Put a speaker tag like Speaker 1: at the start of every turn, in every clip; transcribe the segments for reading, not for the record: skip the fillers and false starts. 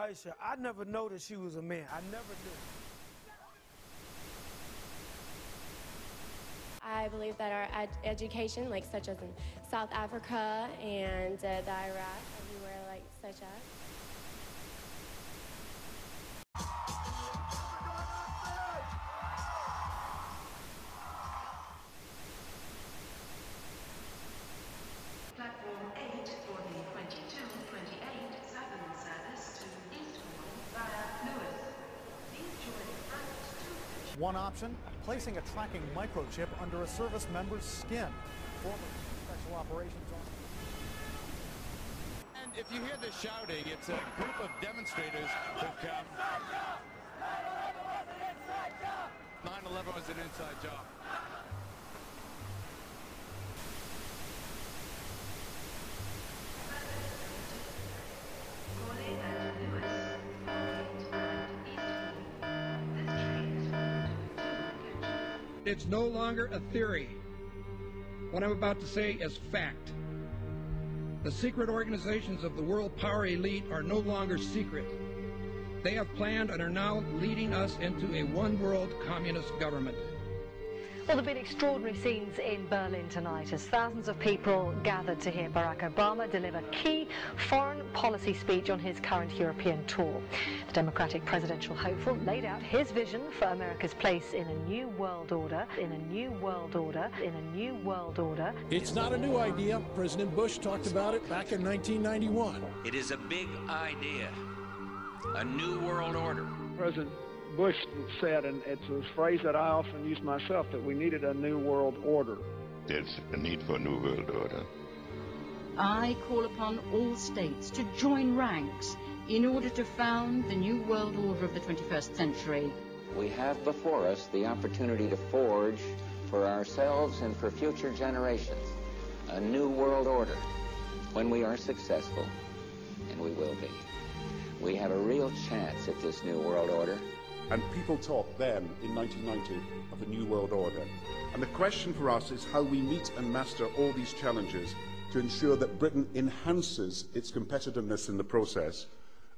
Speaker 1: Aisha, I never noticed she was a man. I never knew.
Speaker 2: I believe that our education, like such as in South Africa and the Iraq, everywhere like such as.
Speaker 3: Platform 8 for the 2228 Southern service to Eastbourne via Lewis. Please join front 2.
Speaker 4: One option, placing a tracking microchip under a service member's skin. Former Special Operations Officer.
Speaker 5: And if you hear the shouting, it's a group of demonstrators who've come. 9/11 was an inside job.
Speaker 6: It's no longer a theory. What I'm about to say is fact. The secret organizations of the world power elite are no longer secret. They have planned and are now leading us into a one-world communist government.
Speaker 7: Well, there have been extraordinary scenes in Berlin tonight as thousands of people gathered to hear Barack Obama deliver key foreign policy speech on his current European tour. The Democratic presidential hopeful laid out his vision for America's place in a new world order, in a new world order, in a new world order.
Speaker 8: It's not a new idea. President Bush talked about it back in 1991.
Speaker 9: It is a big idea, a new world order.
Speaker 10: President Bush said, and it's a phrase that I often use myself, that we needed a new world order.
Speaker 11: There's a need for a new world order.
Speaker 12: I call upon all states to join ranks in order to found the new world order of the 21st century.
Speaker 13: We have before us the opportunity to forge for ourselves and for future generations a new world order. When we are successful, and we will be, we have a real chance at this new world order.
Speaker 14: And people talked then, in 1990, of a new world order. And the question for us is how we meet and master all these challenges to ensure that Britain enhances its competitiveness in the process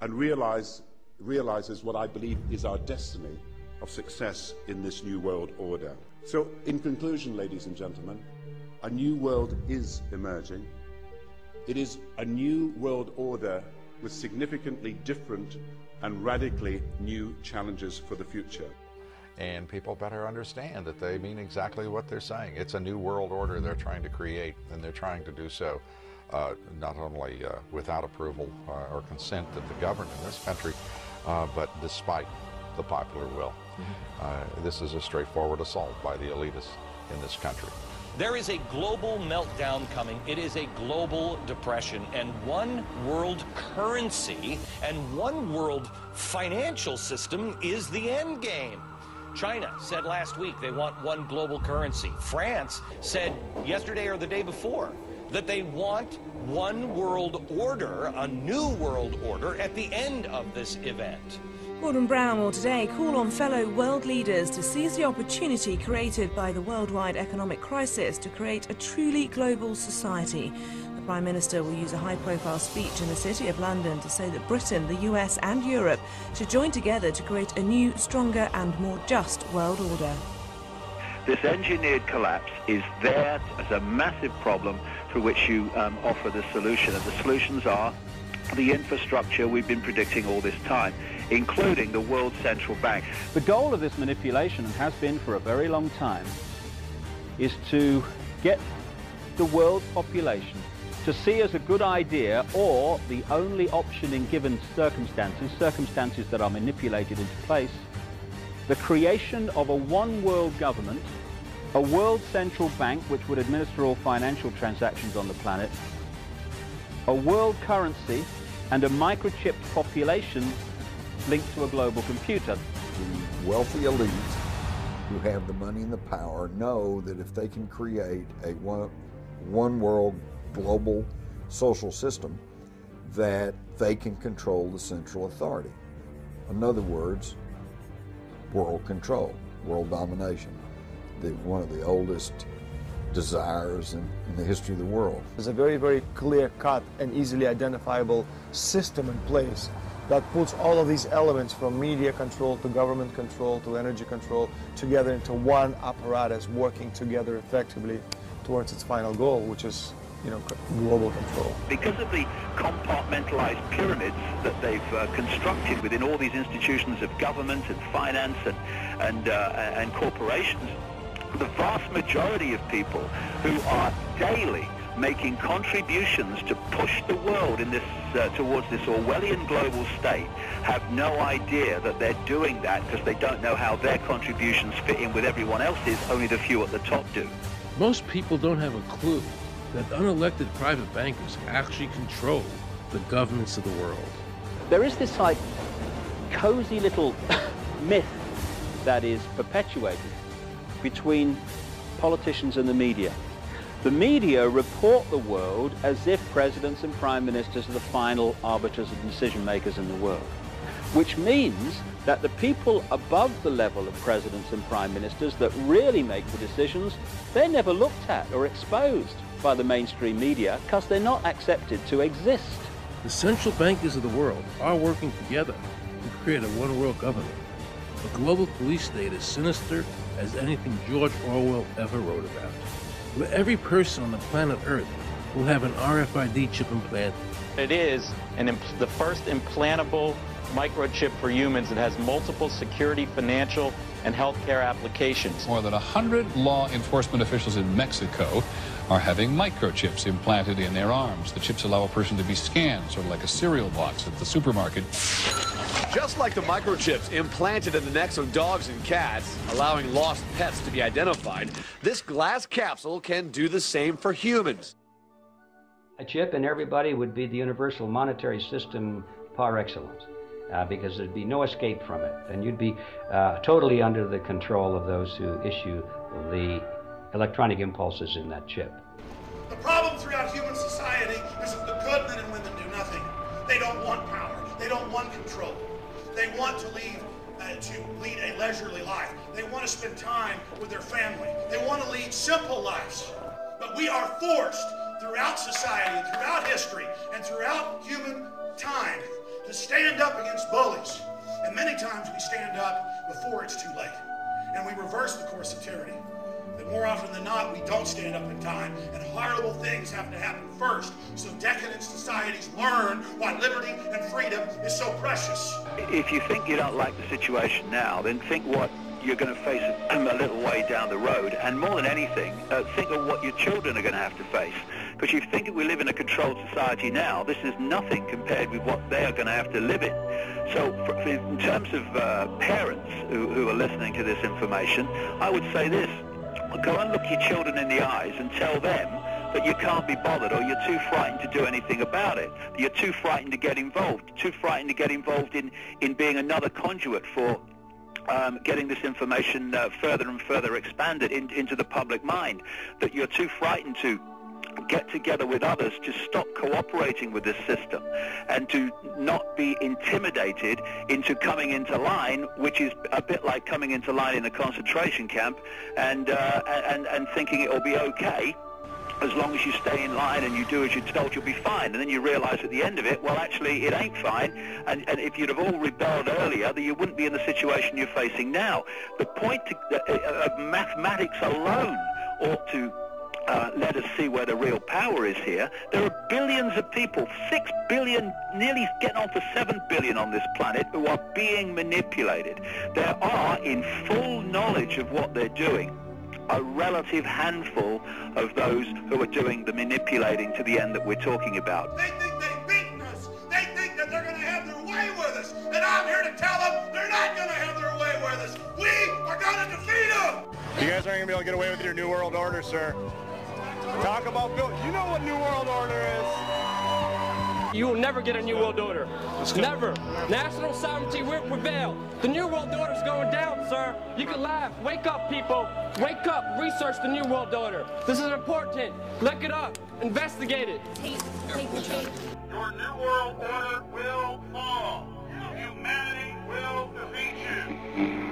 Speaker 14: and realizes what I believe is our destiny of success in this new world order. So, in conclusion, ladies and gentlemen, a new world is emerging. It is a new world order with significantly different and radically new challenges for the future.
Speaker 15: And people better understand that they mean exactly what they're saying. It's a new world order they're trying to create, and they're trying to do so not only without approval or consent of the governed in this country, but despite the popular will. This is a straightforward assault by the elitists in this country.
Speaker 16: There is a global meltdown coming. It is a global depression, and one world currency and one world financial system is the end game. China said last week they want one global currency. France said yesterday or the day before that they want one world order, a new world order, at the end of this event.
Speaker 17: Gordon Brown will today call on fellow world leaders to seize the opportunity created by the worldwide economic crisis to create a truly global society. The Prime Minister will use a high-profile speech in the City of London to say that Britain, the US and Europe should join together to create a new, stronger and more just world order.
Speaker 18: This engineered collapse is there as a massive problem for which you offer the solution, and the solutions are the infrastructure we've been predicting all this time, including the World Central Bank.
Speaker 19: The goal of this manipulation, and has been for a very long time, is to get the world population to see as a good idea, or the only option in given circumstances that are manipulated into place, the creation of a one-world government, a world central bank which would administer all financial transactions on the planet, a world currency, and a microchipped population linked to a global computer.
Speaker 20: The wealthy elite who have the money and the power know that if they can create a one world global social system, that they can control the central authority. In other words, world control, world domination, one of the oldest desires in the history of the world.
Speaker 7: There's a very, very clear-cut and easily identifiable system in place
Speaker 1: that puts all of these elements from media control to government control to energy control together into one apparatus working together effectively towards its final goal, which is, you know, global control.
Speaker 18: Because of the compartmentalized pyramids that they've constructed within all these institutions of government and finance and corporations, the vast majority of people who are daily making contributions to push the world in this towards this Orwellian global state have no idea that they're doing that, because they don't know how their contributions fit in with everyone else's. Only the few at the top do.
Speaker 21: Most people don't have a clue that unelected private bankers actually control the governments of the world.
Speaker 19: There is this like cozy little myth that is perpetuated between politicians and the media. The media report the world as if presidents and prime ministers are the final arbiters and decision makers in the world, which means that the people above the level of presidents and prime ministers that really make the decisions, they're never looked at or exposed by the mainstream media because they're not accepted to exist.
Speaker 21: The central bankers of the world are working together to create a one-world government. A global police state as sinister as anything George Orwell ever wrote about, where every person on the planet Earth will have an RFID chip implanted.
Speaker 22: It is the first implantable microchip for humans that has multiple security, financial, and healthcare applications.
Speaker 23: More than 100 law enforcement officials in Mexico are having microchips implanted in their arms. The chips allow a person to be scanned, sort of like a cereal box at the supermarket.
Speaker 24: Just like the microchips implanted in the necks of dogs and cats, allowing lost pets to be identified, this glass capsule can do the same for humans.
Speaker 25: A chip in everybody would be the universal monetary system par excellence, because there'd be no escape from it, and you'd be totally under the control of those who issue the electronic impulses in that chip.
Speaker 26: The problem throughout human society is that the good men and women do nothing. They don't want power. They don't want control. They want to lead a leisurely life. They want to spend time with their family. They want to lead simple lives. But we are forced throughout society and throughout history and throughout human time to stand up against bullies. And many times we stand up before it's too late. And we reverse the course of tyranny. But more often than not, we don't stand up in time, and horrible things have to happen first, so decadent societies learn why liberty and freedom is so precious.
Speaker 18: If you think you don't like the situation now, then think what you're going to face a little way down the road, and more than anything, think of what your children are going to have to face. Because you think we live in a controlled society now, this is nothing compared with what they are going to have to live in. So in terms of parents who are listening to this information, I would say this: go and look your children in the eyes and tell them that you can't be bothered, or you're too frightened to do anything about it. You're too frightened to get involved, too frightened to get involved in being another conduit for getting this information further and further expanded into the public mind, that you're too frightened to get together with others to stop cooperating with this system and to not be intimidated into coming into line, which is a bit like coming into line in a concentration camp and thinking it'll be okay. As long as you stay in line and you do as you're told, you'll be fine. And then you realize at the end of it, well, actually, it ain't fine. And if you'd have all rebelled earlier, then you wouldn't be in the situation you're facing now. The point of mathematics alone ought to let us see where the real power is here. There are billions of people, 6 billion, nearly getting on for 7 billion on this planet, who are being manipulated. There are, in full knowledge of what they're doing, a relative handful of those who are doing the manipulating to the end that we're talking about.
Speaker 26: They think they've beaten us. They think that they're going to have their way with us. And I'm here to tell them they're not going to have their way with us. We are going to defeat them.
Speaker 27: You guys aren't going to be able to get away with your New World Order, sir. Talk about Bill. You know what New World Order is.
Speaker 28: You will never get a New World Order. Never. National sovereignty will prevail. The New World Order is going down, sir. You can laugh. Wake up, people. Wake up. Research the New World Order. This is important. Look it up. Investigate it.
Speaker 26: Your New World Order will fall. Humanity will defeat you.